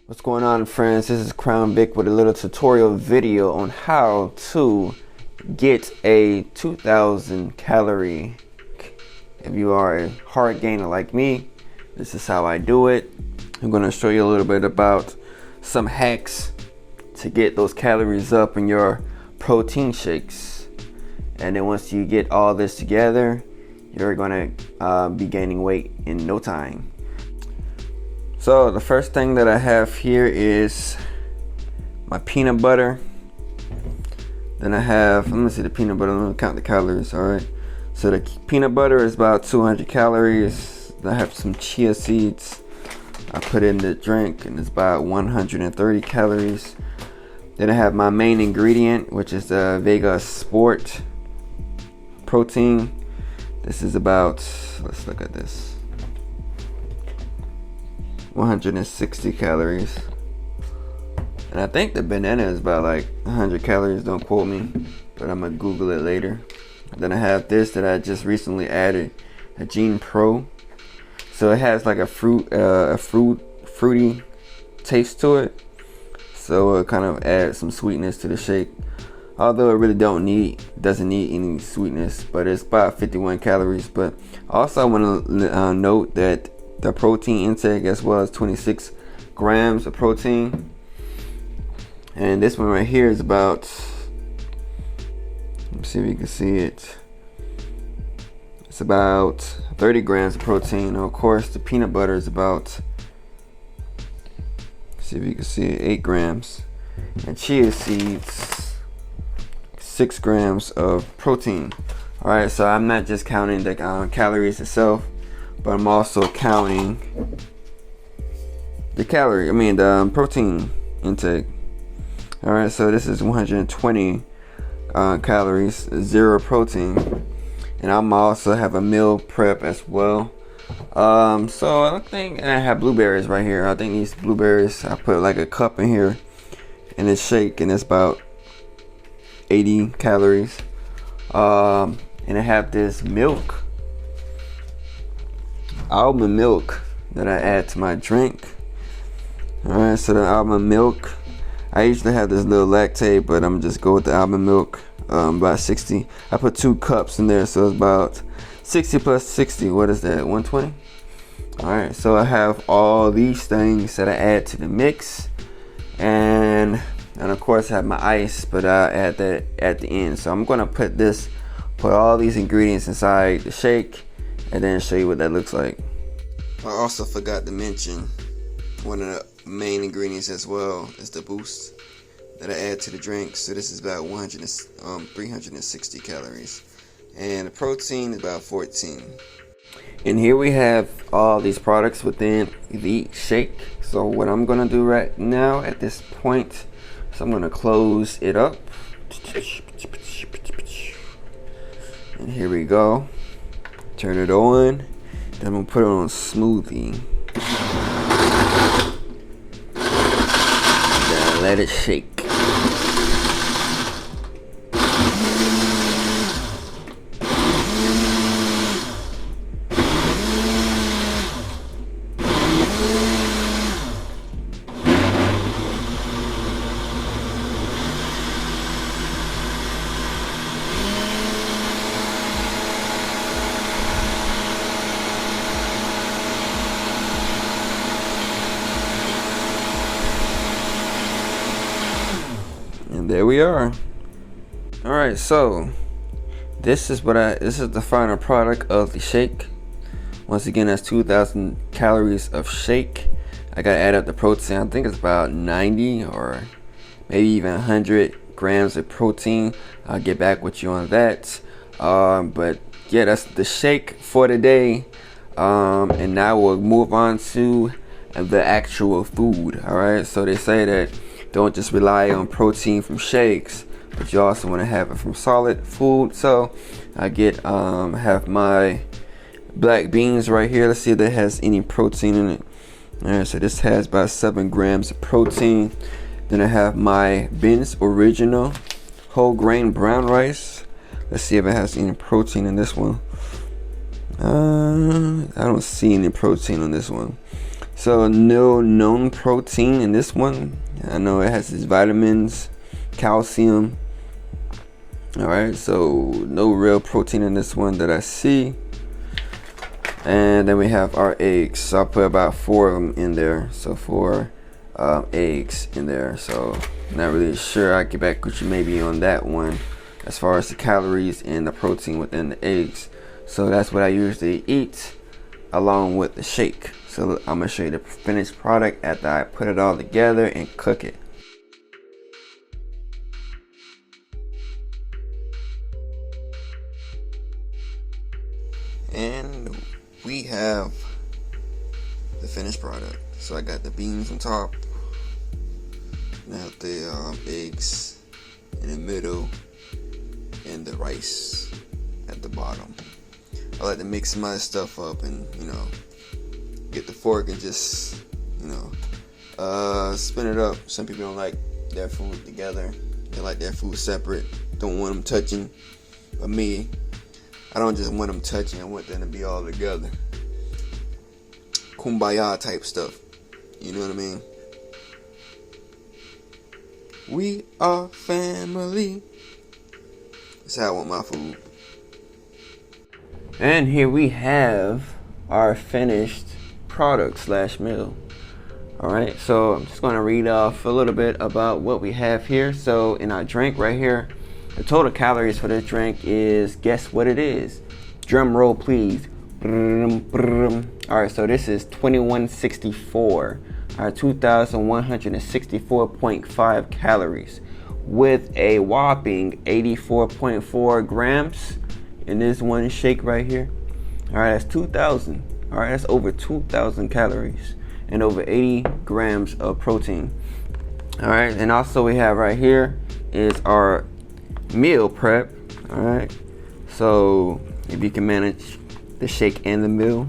What's going on, friends? This is Crown Vic with a little tutorial video on how to get a 2000 calorie. If you are a hard gainer like me, this is how I do it. I'm going to show you a little bit about some hacks to get those calories up in your protein shakes. And then once you get all this together, you're going to be gaining weight in no time. So the first thing that I have here is my peanut butter. Then I have, let me see the peanut butter, let me count the calories. All right, so the peanut butter is about 200 calories. I have some chia seeds I put in the drink, and it's about 130 calories. Then I have my main ingredient, which is the Vega Sport protein. This is about, let's look at this, 160 calories. And I think the banana is about like 100 calories, don't quote me, but I'm gonna Google it later. Then I have this that I just recently added, a Gene Pro. So it has like a fruity taste to it, so it kind of adds some sweetness to the shake, although it really doesn't need any sweetness. But it's about 51 calories. But also I want to note that the protein intake as well as 26 grams of protein. And this one right here is about, let's see if you can see it, it's about 30 grams of protein. And of course the peanut butter is about, see if you can see it, 8 grams. And chia seeds, 6 grams of protein. All right, so I'm not just counting the calories itself, but I'm also counting the the protein intake. All right, so this is 120 calories, 0 protein, and I'm also have a meal prep as well. So I think, and I have blueberries right here. I think these blueberries, I put like a cup in here in this shake, and it's about 80 calories. And I have this milk, almond milk, that I add to my drink. Alright, so the almond milk, I usually have this little lactate, but I'm just go with the almond milk. About 60. I put 2 cups in there, so it's about 60 plus 60. What is that? 120. Alright, so I have all these things that I add to the mix, and of course I have my ice, but I add that at the end. So I'm gonna put all these ingredients inside the shake, and then show you what that looks like. I also forgot to mention one of the main ingredients as well is the boost that I add to the drink. So this is about 360 calories, and the protein is about 14. And here we have all these products within the shake. So what I'm gonna do right now at this point, so I'm gonna close it up, and here we go. Turn it on, then I'm gonna put it on smoothie. Then let it shake. And there we are. All right, so this is the final product of the shake. Once again, that's 2,000 calories of shake. I gotta add up the protein. I think it's about 90 or maybe even 100 grams of protein. I'll get back with you on that. But yeah, that's the shake for today. And now we'll move on to the actual food. All right, so they say that don't just rely on protein from shakes, but you also want to have it from solid food. So I have my black beans right here. Let's see if that has any protein in it. All right, so this has about 7 grams of protein. Then I have my Ben's Original whole grain brown rice. Let's see if it has any protein in this one. I don't see any protein on this one. So no known protein in this one. I know it has its vitamins, calcium. All right, so no real protein in this one that I see. And then we have our eggs. So I'll put about 4 of them in there. So 4 eggs in there. So not really sure. I'll get back with you maybe on that one as far as the calories and the protein within the eggs. So that's what I usually eat along with the shake. So I'm gonna show you the finished product after I put it all together and cook it. And we have the finished product. So I got the beans on top, now the eggs in the middle, and the rice at the bottom. I like to mix my stuff up and, you know, get the fork and just, you know, spin it up. Some people don't like their food together. They like their food separate. Don't want them touching. But me, I don't just want them touching. I want them to be all together. Kumbaya type stuff. You know what I mean? We are family. That's how I want my food. And here we have our finished product / meal. Alright, so I'm just going to read off a little bit about what we have here. So in our drink right here, the total calories for this drink is, guess what it is? Drum roll please. Alright, so this is 2164. Alright, 2164.5 calories with a whopping 84.4 grams in this one shake right here. Alright, that's 2,000. Alright, that's over 2,000 calories and over 80 grams of protein. Alright, and also we have right here is our meal prep. Alright, so if you can manage the shake and the meal,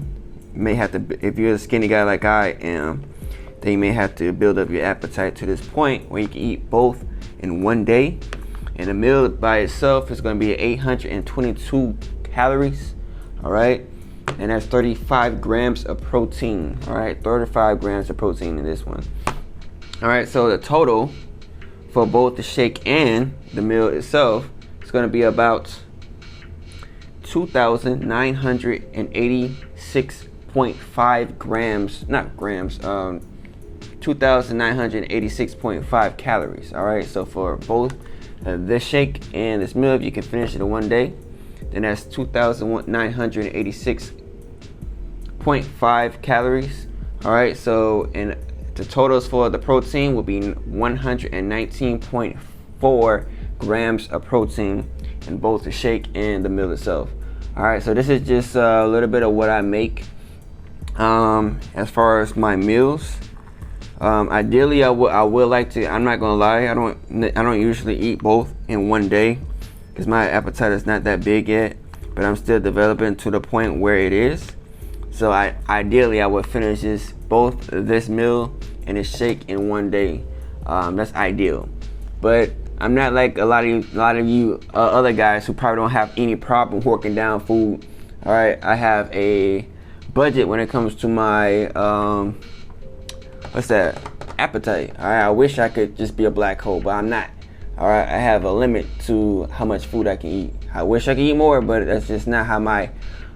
you may have to, if you're a skinny guy like I am, then you may have to build up your appetite to this point where you can eat both in one day. And the meal by itself is going to be 822 calories. All right, and that's 35 grams of protein. All right, 35 grams of protein in this one. All right, so the total for both the shake and the meal itself is going to be about 2,986.5 grams, not grams, 2,986.5 calories. All right, so for both this shake and this meal, if you can finish it in one day, then that's 2,986.5 calories. All right, so and the totals for the protein will be 119.4 grams of protein in both the shake and the meal itself. All right, so this is just a little bit of what I make as far as my meals. Ideally, I would like to. I'm not gonna lie. I don't usually eat both in one day because my appetite is not that big yet. But I'm still developing to the point where it is. So ideally I would finish both this meal and this shake in one day. That's ideal. But I'm not like a lot of you other guys who probably don't have any problem working down food. All right, I have a budget when it comes to my appetite. All right, I wish I could just be a black hole, but I'm not. All right, I have a limit to how much food I can eat. I wish I could eat more, but that's just not how my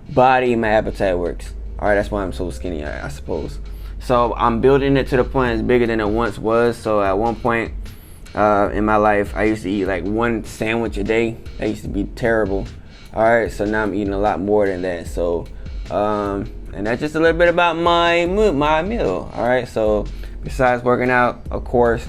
body, my appetite works. All right, that's why I'm so skinny, I suppose. So I'm building it to the point it's bigger than it once was. So at one point in my life, I used to eat like one sandwich a day. That used to be terrible. All right, so now I'm eating a lot more than that. So and that's just a little bit about my meal. All right, so besides working out, of course,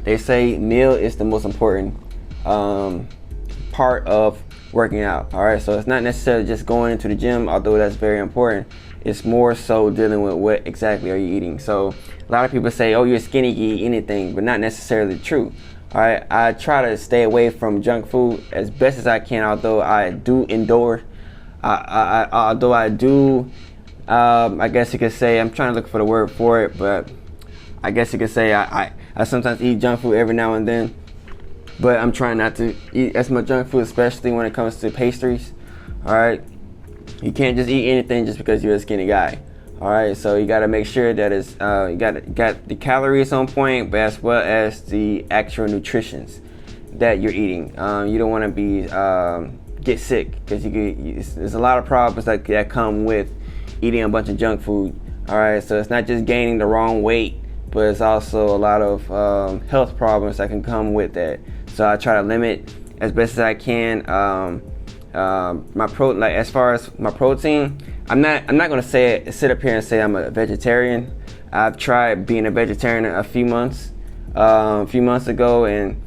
they say meal is the most important part of working out. All right, so it's not necessarily just going into the gym, although that's very important. It's more so dealing with what exactly are you eating. So a lot of people say, oh, you're skinny, you eat anything, but not necessarily true. All right, I try to stay away from junk food as best as I can, although I do endure. I guess you could say, I'm trying to look for the word for it, but I guess you could say I sometimes eat junk food every now and then, but I'm trying not to eat as much junk food, especially when it comes to pastries. All right, you can't just eat anything just because you're a skinny guy. All right, so you got to make sure that it's you got the calories on point, but as well as the actual nutritions that you're eating. You don't want to be get sick, because there's a lot of problems that come with eating a bunch of junk food. All right, so it's not just gaining the wrong weight, but it's also a lot of health problems that can come with that. So I try to limit as best as I can my protein. Like, as far as my protein, I'm not gonna sit up here and say I'm a vegetarian. I've tried being a vegetarian a few months ago, and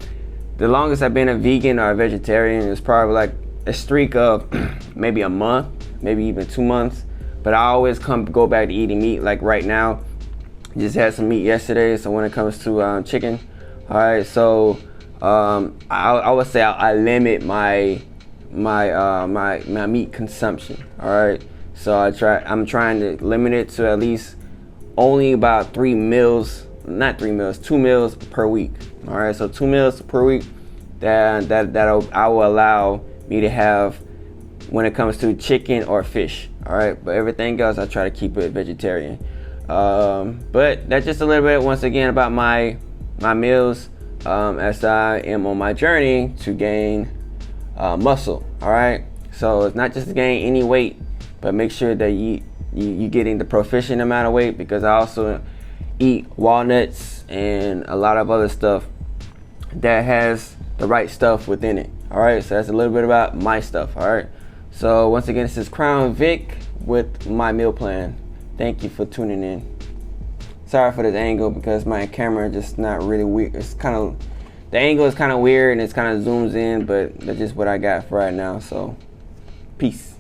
the longest I've been a vegan or a vegetarian is probably like a streak of maybe a month, maybe even 2 months. But I always go back to eating meat. Like right now, just had some meat yesterday. So when it comes to chicken, all right. So I would say I limit my meat consumption. All right. So I'm trying to limit it to at least only about 2 meals per week. All right. So 2 meals per week that I will allow me to have when it comes to chicken or fish. All right. But everything else, I try to keep it vegetarian. But that's just a little bit, once again, about my meals as I am on my journey to gain muscle. All right. So it's not just to gain any weight, but make sure that you getting the proficient amount of weight, because I also eat walnuts and a lot of other stuff that has the right stuff within it. All right. So that's a little bit about my stuff. All right. So once again, this is Crown Vic with my meal plan. Thank you for tuning in. Sorry for this angle, because my camera just not really weird. It's kind of, the angle is kind of weird and it's kind of zooms in, but that's just what I got for right now. So peace.